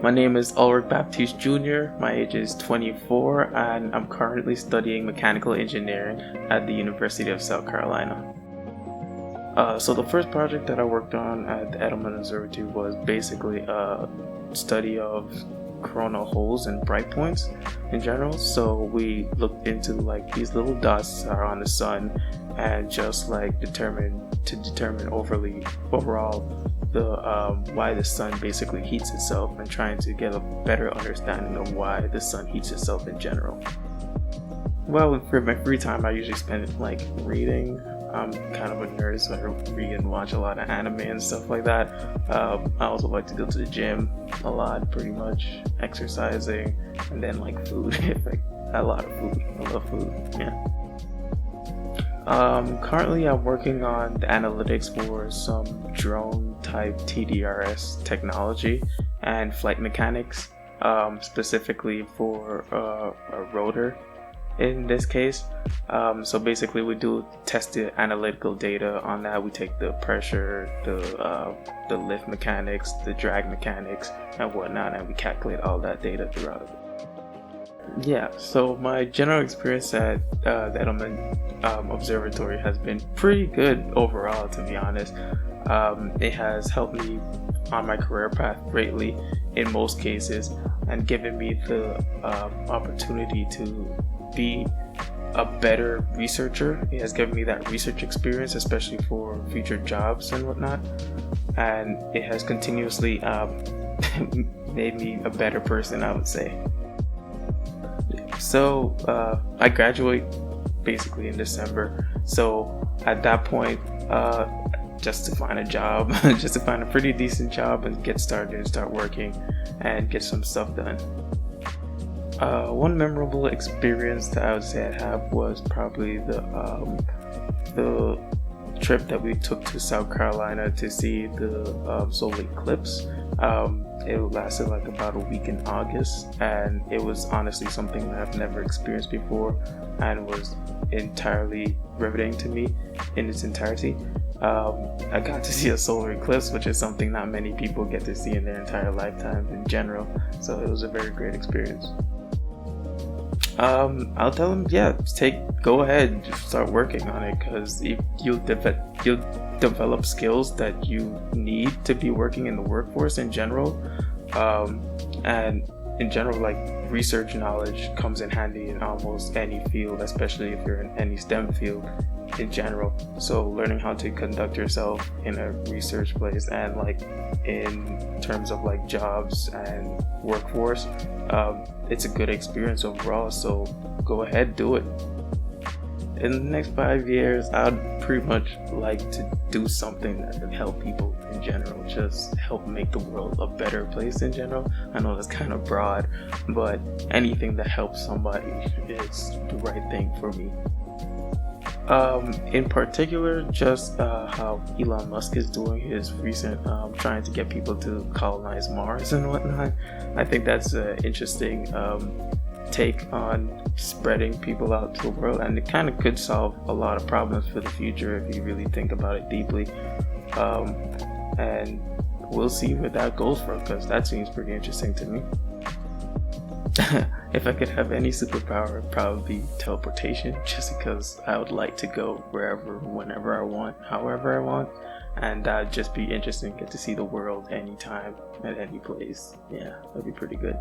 My name is Ulric Baptiste Jr., my age is 24, and I'm currently studying mechanical engineering at the University of South Carolina. So the first project that I worked on at the Etelman Observatory was basically a study of coronal holes and bright points in general. So we looked into like these little dots that are on the sun and just like determine overall the why the sun basically heats itself, and trying to get a better understanding of why the sun heats itself in general. Well, for my free time, I usually spend it like reading. I'm kind of a nerd, so I read and watch a lot of anime and stuff like that. I also like to go to the gym a lot, pretty much, exercising, and then like food. Like a lot of food. I love food. Yeah. Currently, I'm working on the analytics for some drone type TDRS technology and flight mechanics, specifically for a rotor. In this case, so basically we do test the analytical data on that. We take the pressure, the lift mechanics, the drag mechanics, and whatnot, and we calculate all that data throughout it. Yeah, so my general experience at the Etelman Observatory has been pretty good overall, to be honest. It has helped me on my career path greatly in most cases, and given me the opportunity to be a better researcher. It has given me that research experience, especially for future jobs and whatnot, and it has continuously made me a better person, I would say. So I graduate basically in December, so at that point, just to find a job, just to find a pretty decent job and get started and start working and get some stuff done. One memorable experience that I would say I have was probably the trip that we took to South Carolina to see the solar eclipse. It lasted like about a week in August, and it was honestly something that I've never experienced before and was entirely riveting to me in its entirety. I got to see a solar eclipse, which is something not many people get to see in their entire lifetime in general, so it was a very great experience. I'll tell them, go ahead, just start working on it, because you'll develop skills that you need to be working in the workforce in general, and in general, like, research knowledge comes in handy in almost any field, especially if you're in any STEM field in general. So learning how to conduct yourself in a research place and like in terms of like jobs and workforce, it's a good experience overall, so go ahead, do it. In the next 5 years, I'd pretty much like to do something that would help people in general, just help make the world a better place in general. I know that's kind of broad, but anything that helps somebody is the right thing for me. In particular, just how Elon Musk is doing his recent trying to get people to colonize Mars and whatnot. I think that's an interesting take on spreading people out to the world, and it kind of could solve a lot of problems for the future if you really think about it deeply. And we'll see where that goes for, because that seems pretty interesting to me. If I could have any superpower, it'd probably be teleportation, just because I would like to go wherever, whenever I want, however I want, and that'd just be interesting, get to see the world anytime, at any place. Yeah, that'd be pretty good.